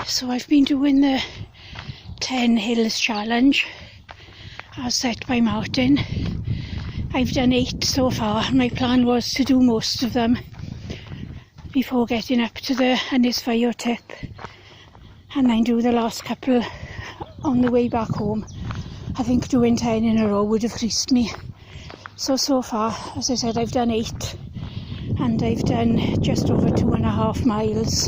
So I've been doing the 10 hills challenge as set by Martin. I've done 8 so far. My plan was to do most of them before getting up to the Ynysfeio tip, and then do the last couple on the way back home. I think doing 10 in a row would have creased me. So far, as I said, I've done 8, and I've done just over 2.5 miles.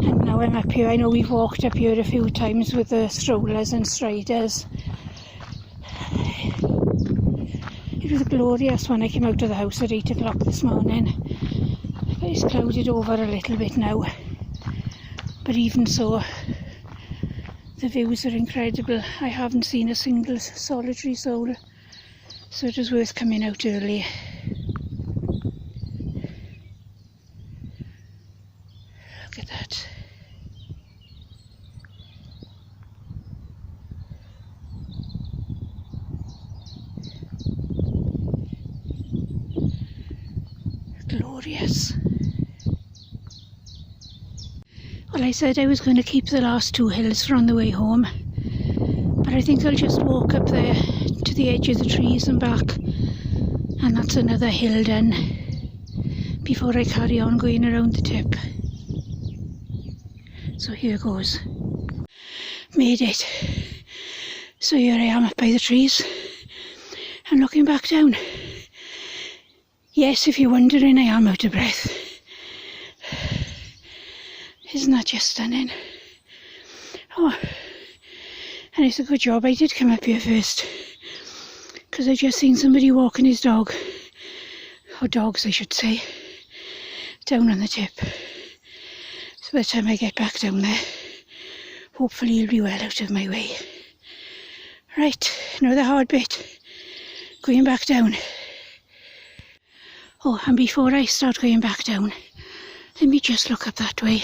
And now I'm up here. I know we've walked up here a few times with the strollers and striders. It was glorious when I came out of the house at 8 o'clock this morning. But it's clouded over a little bit now. But even so, the views are incredible. I haven't seen a single solitary soul, so it was worth coming out early. Look at that. Glorious. Well, I said I was going to keep the last 2 hills for on the way home, but I think I'll just walk up there to the edge of the trees and back, and that's another hill done before I carry on going around the tip. So here goes. Made it. So here I am up by the trees and looking back down. Yes, if you're wondering, I am out of breath. Isn't that just stunning? Oh, and it's a good job I did come up here first, because I just seen somebody walking his dog, or dogs I should say, down on the tip. So by the time I get back down there, hopefully he'll be well out of my way. Right, now the hard bit, going back down. Oh, and before I start going back down, let me just look up that way.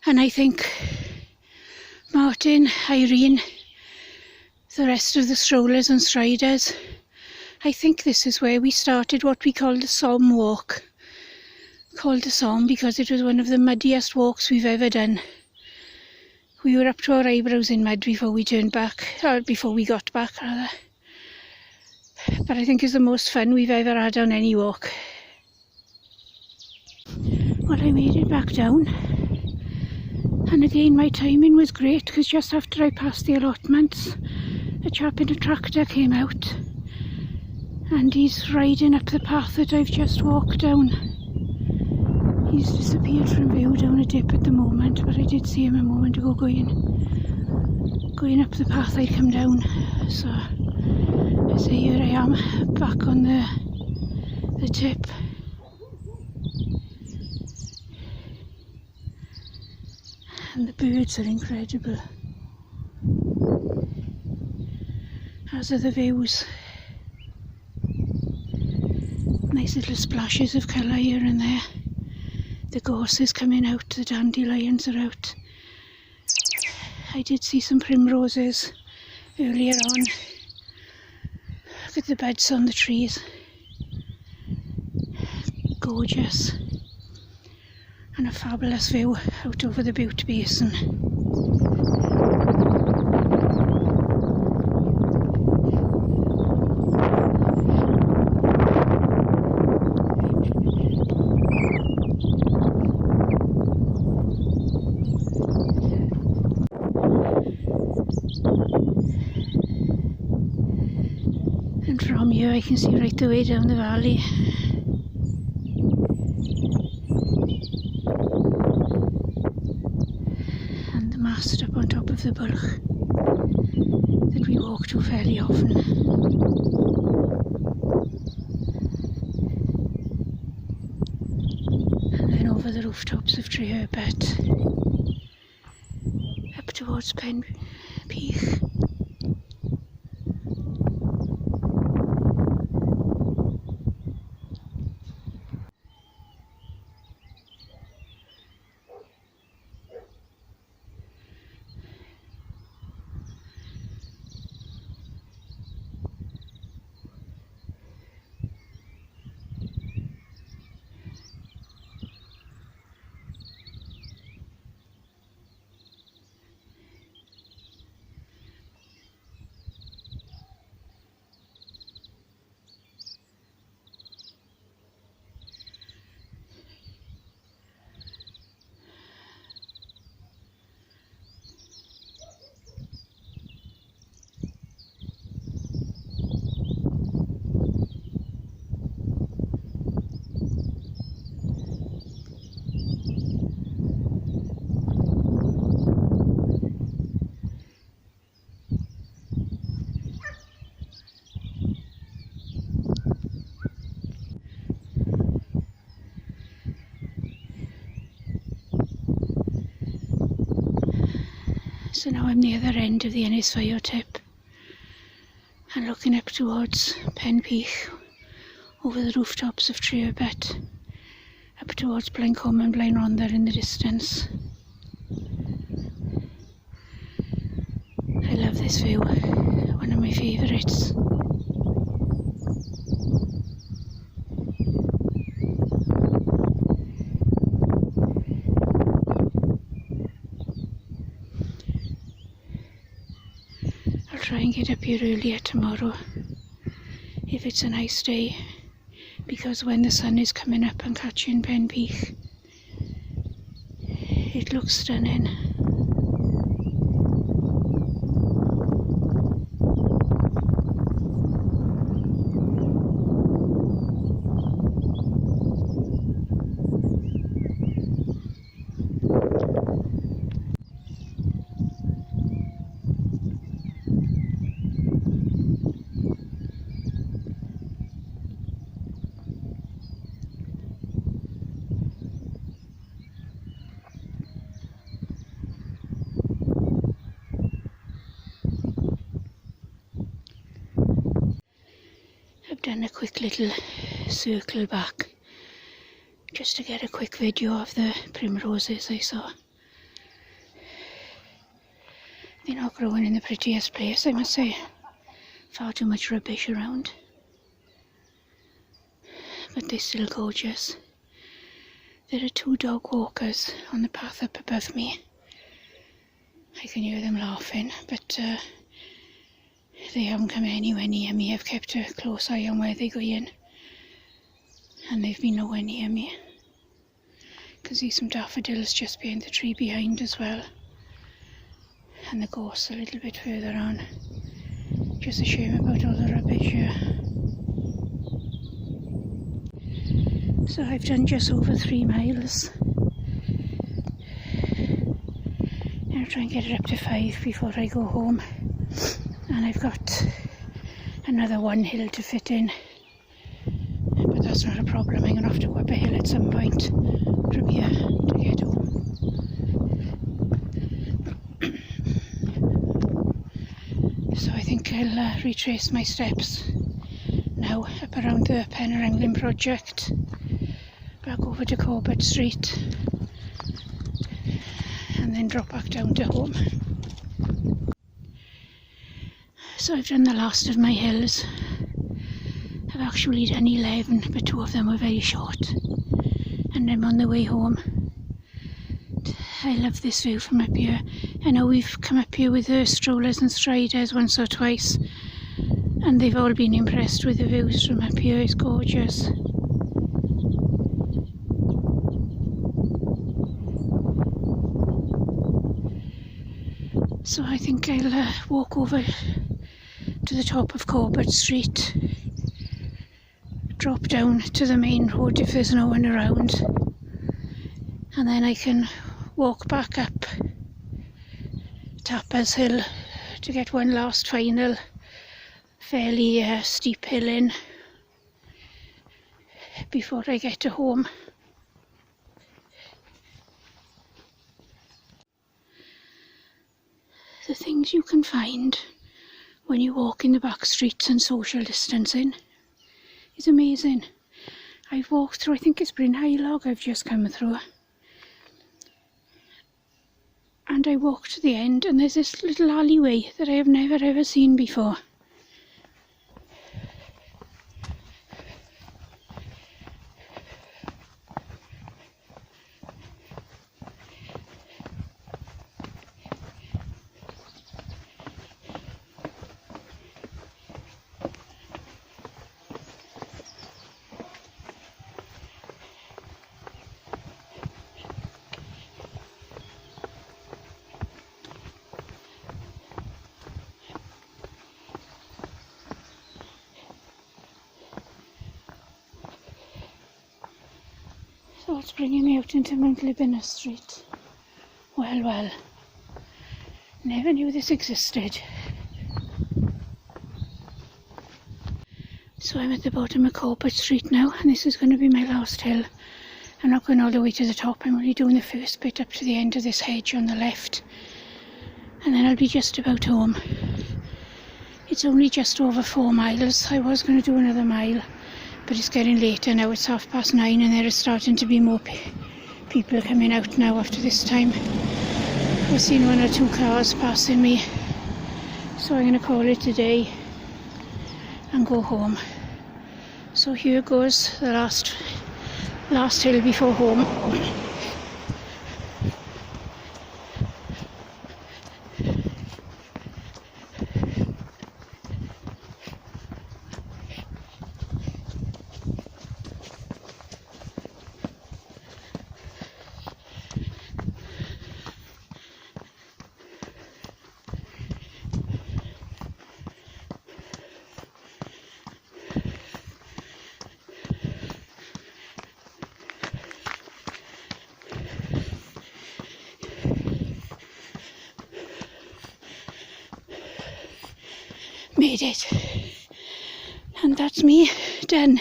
And I think Martin, Irene, the rest of the strollers and striders, I think this is where we started what we call the Somme walk. Called the Somme because it was one of the muddiest walks we've ever done. We were up to our eyebrows in mud before we turned back, or before we got back rather. But I think it's the most fun we've ever had on any walk. Well, I made it back down, and again my timing was great, because just after I passed the allotments, a chap in a tractor came out, and he's riding up the path that I've just walked down. He's disappeared from view down a dip at the moment, but I did see him a moment ago going up the path I'd come down. So here I am back on the tip. And the birds are incredible, as are the views. Nice little splashes of colour here and there. The gorse is coming out, the dandelions are out. I did see some primroses earlier on. Look at the buds on the trees. Gorgeous. And a fabulous view out over the Butte Basin. And from here I can see right the way down the valley. Mast up on top of the bulk that we walk to fairly often. And then over the rooftops of Treherbert up towards Pen Peak. So now I'm near the end of the Ynysfeio tip and looking up towards Peak, over the rooftops of Treherbert, up towards Blaencombe and Blaenrondda in the distance. I love this view, one of my favourites. I'll try and get up here earlier tomorrow if it's a nice day, because when the sun is coming up and catching Peak, it looks stunning. I've done a quick little circle back just to get a quick video of the primroses I saw. They're not growing in the prettiest place, I must say. Far too much rubbish around. But they're still gorgeous. There are 2 dog walkers on the path up above me. I can hear them laughing, but they haven't come anywhere near me. I've kept a close eye on where they're going, and they've been nowhere near me. I can see some daffodils just behind the tree behind as well, and the gorse a little bit further on. Just a shame about all the rubbish here. So I've done just over 3 miles. I'll try and get it up to 5 before I go home. And I've got another 1 hill to fit in, but that's not a problem. I'm going to have to go up a hill at some point from here to get home. So I think I'll retrace my steps now up around the Penrhanglen project, back over to Corbett Street, and then drop back down to home. So I've done the last of my hills. I've actually done 11, but 2 of them were very short, and I'm on the way home. I love this view from up here. I know we've come up here with the strollers and striders once or twice, and they've all been impressed with the views from up here. It's gorgeous. So I think I'll walk over to the top of Corbett Street, drop down to the main road if there's no one around, and then I can walk back up Tappers Hill to get one last final fairly steep hill in before I get to home. The things you can find when you walk in the back streets and social distancing is amazing. I've walked through, I think it's Bryn Heilog I've just come through, and I walked to the end and there's this little alleyway that I have never ever seen before. So it's bringing me out into Monglibina Street. Well, never knew this existed. So I'm at the bottom of Corbett Street now, and this is going to be my last hill. I'm not going all the way to the top, I'm only doing the first bit up to the end of this hedge on the left. and then I'll be just about home. It's only just over 4 miles. I was going to do another mile, but it's getting later now. It's 9:30 and there is starting to be more people coming out now after this time. I've seen 1 or 2 cars passing me, so I'm going to call it a day and go home. So here goes the last hill before home. Made it, and that's me done.